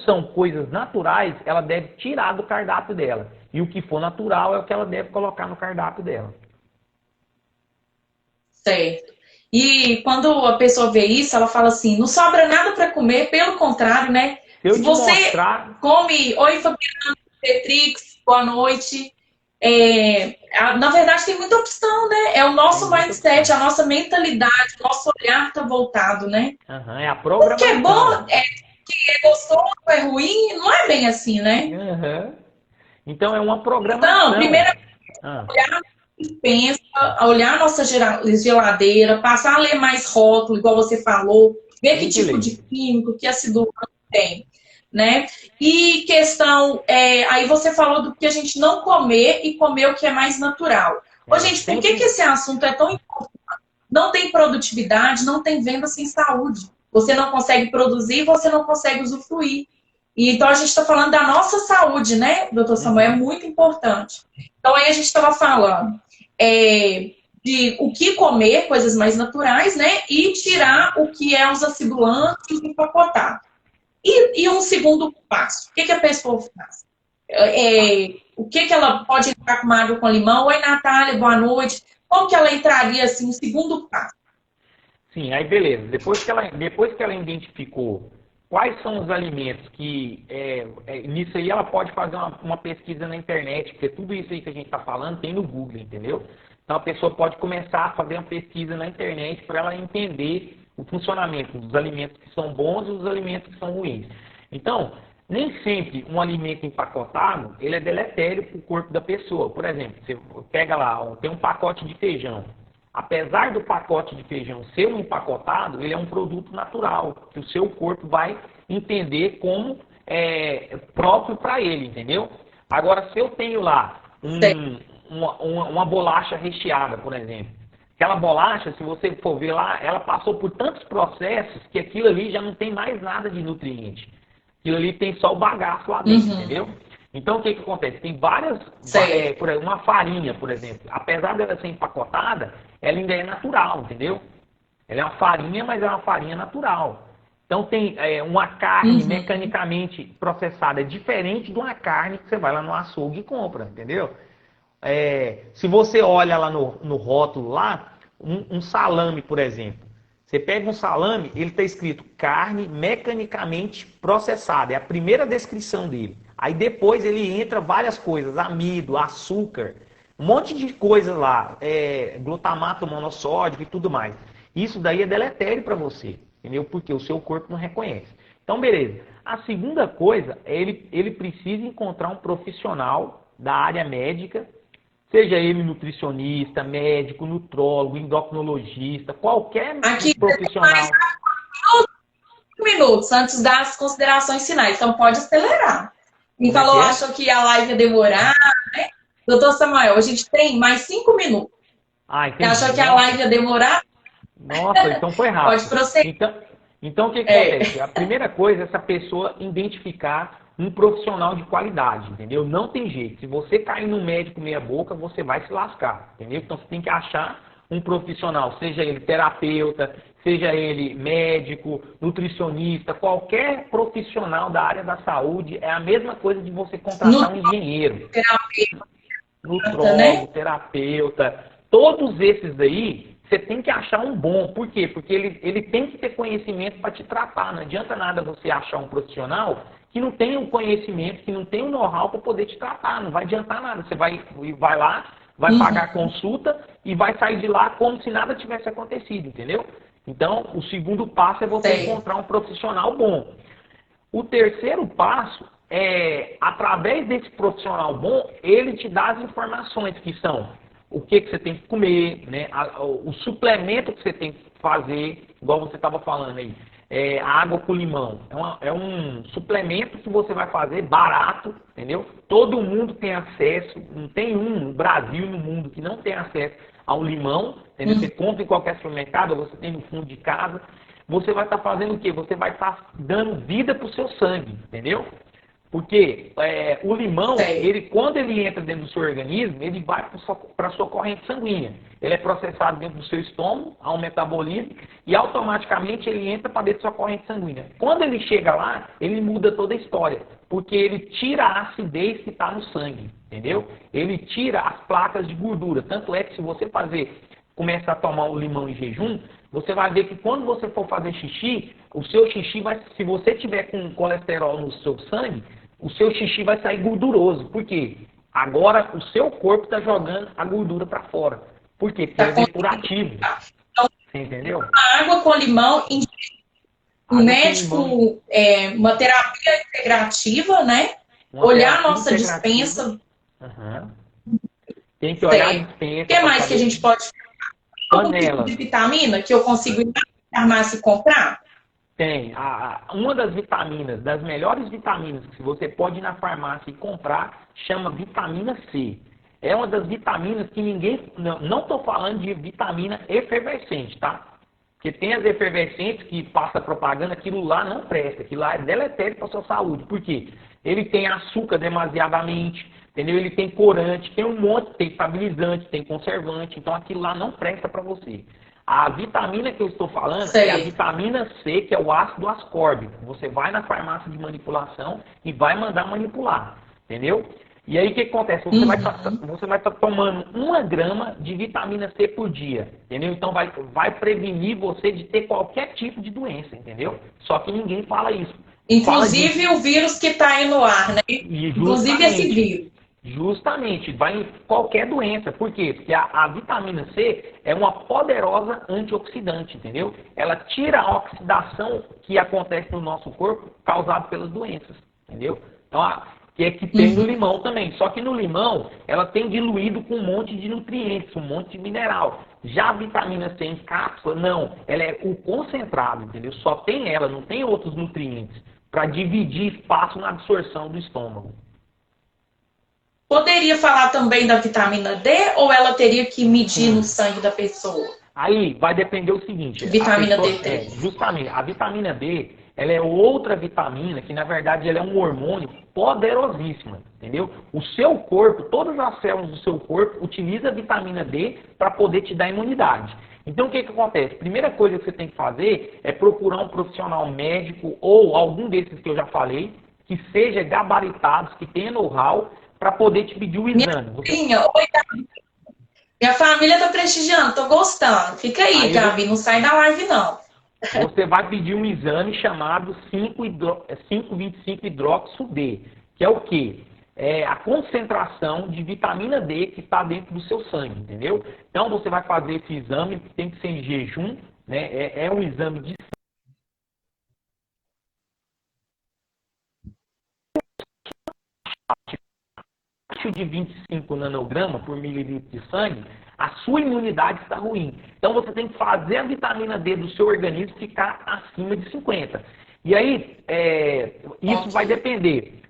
Speaker 2: são coisas naturais, ela deve tirar do cardápio dela. E o que for natural é o que ela deve colocar no cardápio dela.
Speaker 3: Certo. E quando a pessoa vê isso, ela fala assim, não sobra nada para comer, pelo contrário, né? Se você come, oi Fabiana, Petrix, boa noite. Na verdade tem muita opção, né? É o nosso mindset, a nossa mentalidade, o nosso olhar está voltado, né?
Speaker 2: É a programação.
Speaker 3: O que é bom, que é gostoso, é ruim, não é bem assim, né?
Speaker 2: Então é uma programação.
Speaker 3: Então, primeira olhar dispensa, olhar a nossa geladeira, passar a ler mais rótulo, igual você falou, ver que tipo de químico, que acidulante tem, né? E questão, aí você falou do que a gente não comer e comer o que é mais natural. Ô, gente, por que esse assunto é tão importante? Não tem produtividade, não tem venda sem saúde. Você não consegue produzir, você não consegue usufruir. E então a gente está falando da nossa saúde, né, doutor Samuel? É muito importante. Então aí a gente estava falando de o que comer, coisas mais naturais, né? E tirar o que é os acidulantes e empacotar. E um segundo passo, o que a pessoa faz? O que ela pode entrar com uma água com limão? Oi, Natália, boa noite. Como que ela entraria, assim, um segundo passo?
Speaker 2: Sim, aí beleza. Depois que ela identificou quais são os alimentos que... nisso aí ela pode fazer uma pesquisa na internet, porque tudo isso aí que a gente está falando tem no Google, entendeu? Então a pessoa pode começar a fazer uma pesquisa na internet para ela entender o funcionamento dos alimentos que são bons e dos alimentos que são ruins. Então, nem sempre um alimento empacotado ele é deletério para o corpo da pessoa. Por exemplo, você pega lá, tem um pacote de feijão. Apesar do pacote de feijão ser um empacotado, ele é um produto natural, que o seu corpo vai entender como próprio para ele, entendeu? Agora, se eu tenho lá uma bolacha recheada, por exemplo, aquela bolacha, se você for ver lá, ela passou por tantos processos que aquilo ali já não tem mais nada de nutriente. Aquilo ali tem só o bagaço lá dentro, entendeu? Então, o que acontece? Tem várias... uma farinha, por exemplo. Apesar dela ser empacotada, ela ainda é natural, entendeu? Ela é uma farinha, mas é uma farinha natural. Então, tem uma carne mecanicamente processada. É diferente de uma carne que você vai lá no açougue e compra, entendeu? Se você olha lá no rótulo lá, um salame, por exemplo. Você pega um salame, ele está escrito carne mecanicamente processada. É a primeira descrição dele. Aí depois ele entra várias coisas, amido, açúcar, um monte de coisas lá, glutamato monossódico e tudo mais. Isso daí é deletério para você, entendeu? Porque o seu corpo não reconhece. Então, beleza. A segunda coisa, ele precisa encontrar um profissional da área médica, seja ele nutricionista, médico, nutrólogo, endocrinologista, qualquer profissional.
Speaker 3: Minutos antes das considerações finais, então pode acelerar. Me falou, achou que a live ia demorar, né? Doutor Samuel, a gente tem mais 5 minutos.
Speaker 2: Entendi.
Speaker 3: Achou que a live ia demorar?
Speaker 2: Nossa, então foi rápido.
Speaker 3: Pode prosseguir.
Speaker 2: Então o que acontece? A primeira coisa é essa pessoa identificar um profissional de qualidade, entendeu? Não tem jeito. Se você cair no médico meia boca, você vai se lascar, entendeu? Então você tem que achar um profissional, seja ele terapeuta, seja ele médico, nutricionista, qualquer profissional da área da saúde, é a mesma coisa de você contratar um engenheiro. Nutrólogo, terapeuta, todos esses daí, você tem que achar um bom. Por quê? Porque ele tem que ter conhecimento para te tratar. Não adianta nada você achar um profissional que não tem o conhecimento, que não tem o know-how para poder te tratar. Não vai adiantar nada. Você vai lá, vai pagar a consulta e vai sair de lá como se nada tivesse acontecido, entendeu? Então, o segundo passo é você encontrar um profissional bom. O terceiro passo é, através desse profissional bom, ele te dá as informações que são o que você tem que comer, né? O suplemento que você tem que fazer, igual você estava falando aí, a água com limão. É um suplemento que você vai fazer barato, entendeu? Todo mundo tem acesso, não tem no Brasil e no mundo que não tem acesso ao limão, entendeu? Você compra em qualquer supermercado, você tem no fundo de casa. Você vai estar fazendo o quê? Você vai estar dando vida para o seu sangue, entendeu? Porque o limão, quando ele entra dentro do seu organismo, ele vai para a sua corrente sanguínea. Ele é processado dentro do seu estômago, há um metabolismo, e automaticamente ele entra para dentro da sua corrente sanguínea. Quando ele chega lá, ele muda toda a história, porque ele tira a acidez que está no sangue, entendeu? Ele tira as placas de gordura. Tanto é que se você começar a tomar o limão em jejum, você vai ver que quando você for fazer xixi, o seu xixi vai, se você tiver com colesterol no seu sangue, o seu xixi vai sair gorduroso. Por quê? Agora o seu corpo está jogando a gordura para fora. Por quê? Porque ele é depurativo. Você entendeu?
Speaker 3: A água com limão, o médico, uma terapia integrativa, né? Olhar a nossa dispensa.
Speaker 2: Tem que olhar a dispensa.
Speaker 3: O que mais que a gente pode algum tipo de vitamina que eu consigo ir na farmácia e comprar?
Speaker 2: Tem. Uma das vitaminas, das melhores vitaminas que você pode ir na farmácia e comprar, chama vitamina C. É uma das vitaminas que ninguém... Não estou falando de vitamina efervescente, tá? Porque tem as efervescentes que passa propaganda, aquilo lá não presta. Aquilo lá é deletério para a sua saúde. Por quê? Ele tem açúcar demasiadamente, entendeu? Ele tem corante, tem um monte, tem estabilizante, tem conservante, então aquilo lá não presta para você. A vitamina que eu estou falando é a vitamina C, que é o ácido ascórbico. Você vai na farmácia de manipulação e vai mandar manipular, entendeu? E aí o que acontece? Você vai estar tomando 1 grama de vitamina C por dia, entendeu? Então vai prevenir você de ter qualquer tipo de doença, entendeu? Só que ninguém fala isso.
Speaker 3: Inclusive o vírus que está aí no ar, né? Inclusive esse vírus.
Speaker 2: Justamente, vai em qualquer doença. Por quê? Porque a vitamina C é uma poderosa antioxidante, entendeu? Ela tira a oxidação que acontece no nosso corpo causada pelas doenças, entendeu? Então, que tem no limão também. Só que no limão, ela tem diluído com um monte de nutrientes, um monte de mineral. Já a vitamina C em cápsula, não. Ela é o concentrado, entendeu? Só tem ela, não tem outros nutrientes para dividir espaço na absorção do estômago.
Speaker 3: Poderia falar também da vitamina D ou ela teria que medir no sangue da pessoa?
Speaker 2: Aí vai depender o seguinte.
Speaker 3: Vitamina D3.
Speaker 2: Justamente, a vitamina D, ela é outra vitamina que, na verdade, ela é um hormônio poderosíssimo, entendeu? O seu corpo, todas as células do seu corpo utilizam a vitamina D para poder te dar imunidade. Então, o que acontece? Primeira coisa que você tem que fazer é procurar um profissional médico ou algum desses que eu já falei, que seja gabaritado, que tenha know-how, para poder te pedir o exame.
Speaker 3: Minha família tá prestigiando, tô gostando. Fica aí, Gabi, não sai da live, não.
Speaker 2: Você vai pedir um exame chamado 5,25-hidroxo-D, que é o quê? É a concentração de vitamina D que está dentro do seu sangue, entendeu? Então, você vai fazer esse exame, que tem que ser em jejum, né? É um exame de de 25 nanogramas por mililitro de sangue, a sua imunidade está ruim. Então você tem que fazer a vitamina D do seu organismo ficar acima de 50. E aí, isso vai depender.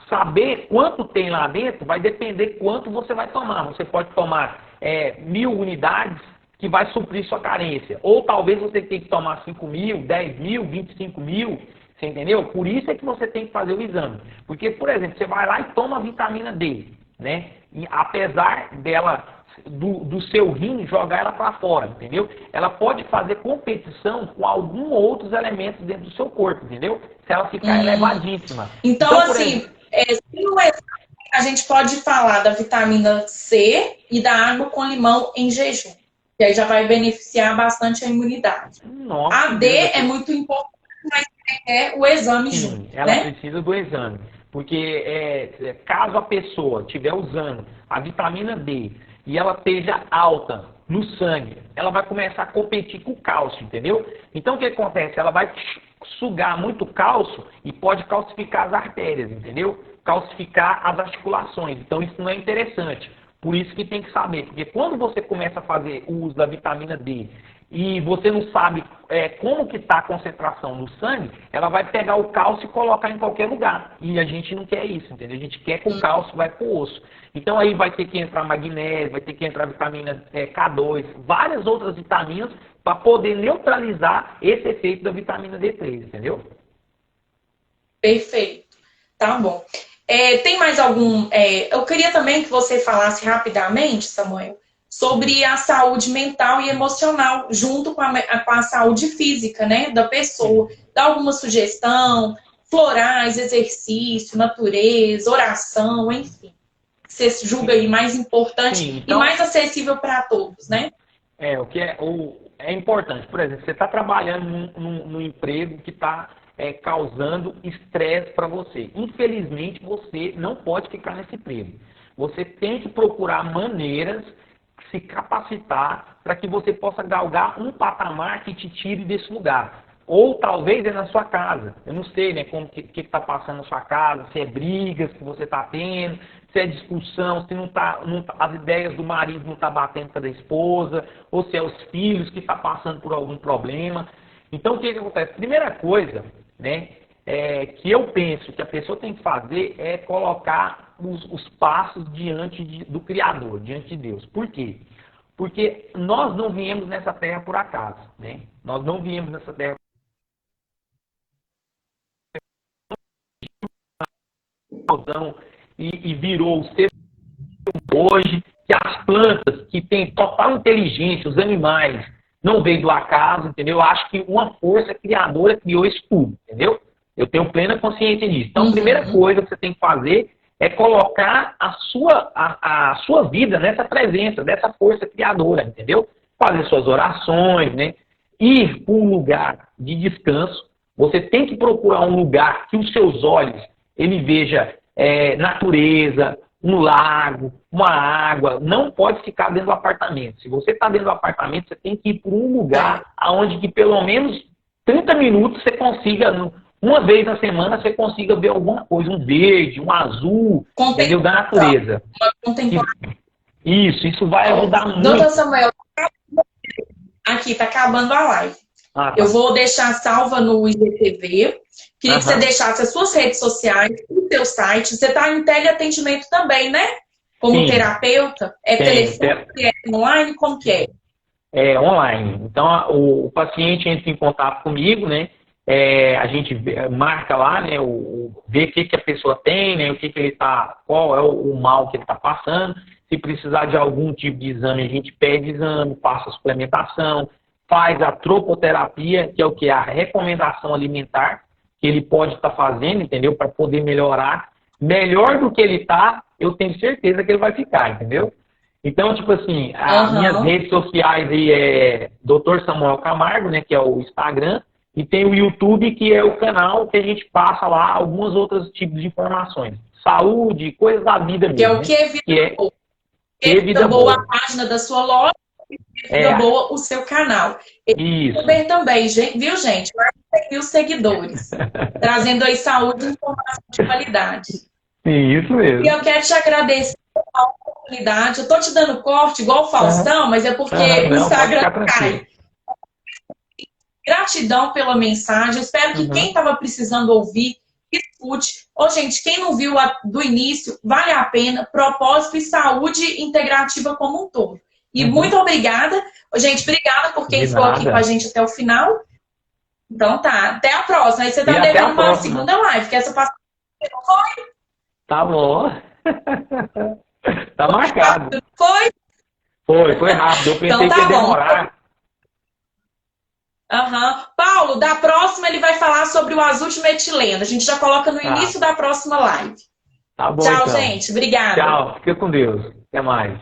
Speaker 2: Saber quanto tem lá dentro vai depender quanto você vai tomar. Você pode tomar 1.000 unidades que vai suprir sua carência. Ou talvez você tenha que tomar 5.000, 10.000, 25.000. Você entendeu? Por isso é que você tem que fazer o exame. Porque, por exemplo, você vai lá e toma a vitamina D, né? E apesar dela, do seu rim, jogar ela para fora, entendeu? Ela pode fazer competição com alguns outros elementos dentro do seu corpo, entendeu? Se ela ficar elevadíssima.
Speaker 3: Então assim, se no exame a gente pode falar da vitamina C e da água com limão em jejum. Que aí já vai beneficiar bastante a imunidade.
Speaker 2: Nossa,
Speaker 3: a D é muito importante, mas é o exame junto.
Speaker 2: Ela precisa do exame. Porque caso a pessoa estiver usando a vitamina D e ela esteja alta no sangue, ela vai começar a competir com o cálcio, entendeu? Então o que acontece? Ela vai sugar muito cálcio e pode calcificar as artérias, entendeu? Calcificar as articulações. Então isso não é interessante. Por isso que tem que saber. Porque quando você começa a fazer o uso da vitamina D e você não sabe como que está a concentração no sangue, ela vai pegar o cálcio e colocar em qualquer lugar. E a gente não quer isso, entendeu? A gente quer que o cálcio vai para o osso. Então aí vai ter que entrar magnésio, vai ter que entrar vitamina K2, várias outras vitaminas para poder neutralizar esse efeito da vitamina D3, entendeu?
Speaker 3: Perfeito. Tá bom. Tem mais algum... eu queria também que você falasse rapidamente, Samuel, sobre a saúde mental e emocional, junto com a saúde física, né, da pessoa. Dá alguma sugestão, florais, exercício, natureza, oração, enfim. Você julga aí mais importante então, e mais acessível para todos, né?
Speaker 2: O que é importante. Por exemplo, você está trabalhando num emprego que está causando estresse para você. Infelizmente, você não pode ficar nesse emprego. Você tem que procurar maneiras se capacitar para que você possa galgar um patamar que te tire desse lugar. Ou talvez na sua casa. Eu não sei, né, como que está passando na sua casa, se é brigas que você está tendo, se é discussão, se as ideias do marido não estão batendo com a da esposa, ou se é os filhos que estão passando por algum problema. Então, o que acontece? Primeira coisa, né, que eu penso que a pessoa tem que fazer é colocar os passos diante do Criador, diante de Deus. Por quê? Porque nós não viemos nessa terra por acaso, né? Nós não viemos nessa terra
Speaker 4: e virou o ser hoje, que as plantas que têm total inteligência, os animais, não veio do acaso, entendeu? Eu acho que uma força criadora criou isso tudo, entendeu? Eu tenho plena consciência disso. Então, a primeira coisa que você tem que fazer é colocar a sua vida nessa presença, dessa força criadora, entendeu? Fazer suas orações, né? Ir para um lugar de descanso. Você tem que procurar um lugar que os seus olhos ele veja natureza, um lago, uma água. Não pode ficar dentro do apartamento. Se você está dentro do apartamento, você tem que ir para um lugar onde que pelo menos 30 minutos você consiga, uma vez na semana, você consiga ver alguma coisa, um verde, um azul, entendeu? Da natureza. Isso vai ajudar muito.
Speaker 3: Doutor Samuel, aqui, tá acabando a live.
Speaker 4: Tá.
Speaker 3: Eu vou deixar salva no IGTV. Queria que você deixasse as suas redes sociais, o seu site. Você está em teleatendimento também, né? Como
Speaker 4: Sim.
Speaker 3: Terapeuta? É telefone, é online? Como que é?
Speaker 4: É online. Então, o paciente entra em contato comigo, né? A gente marca lá, né? Vê o que a pessoa tem, né? O que ele tá, qual é o mal que ele está passando. Se precisar de algum tipo de exame, a gente pede exame, passa a suplementação, faz a tropoterapia, que é o que? A recomendação alimentar que ele pode estar fazendo, entendeu? Para poder melhorar. Melhor do que ele está, eu tenho certeza que ele vai ficar, entendeu? Então, tipo assim, as minhas redes sociais aí é Dr. Samuel Camargo, né? Que é o Instagram. E tem o YouTube, que é o canal que a gente passa lá alguns outros tipos de informações. Saúde, coisas da vida mesmo.
Speaker 3: Que é o Que Vida Boa.
Speaker 4: Que Vida Boa.
Speaker 3: A página da sua loja, Que Vida Boa, o seu canal.
Speaker 4: Isso.
Speaker 3: Também, viu, gente? Mais de 1.000 seguidores. Trazendo aí saúde e informação de qualidade.
Speaker 4: Sim, isso mesmo.
Speaker 3: E eu quero te agradecer pela oportunidade. Eu tô te dando corte, igual o Faustão, mas é porque o Instagram cai. Gratidão pela mensagem. Espero que quem estava precisando ouvir, escute. Gente, quem não viu do início, vale a pena. Propósito e saúde integrativa como um todo. E muito obrigada. Gente, obrigada por quem ficou aqui com a gente até o final. Então tá, até a próxima. Aí você tá devendo uma segunda live, que essa passada não foi?
Speaker 4: Tá bom. Tá marcado. Foi rápido. Eu pensei que ia demorar.
Speaker 3: Paulo, da próxima ele vai falar sobre o azul de metileno. A gente já coloca no início da próxima live.
Speaker 4: Tá bom,
Speaker 3: tchau,
Speaker 4: então.
Speaker 3: gente. Obrigada.
Speaker 4: Tchau. Fica com Deus. Até mais.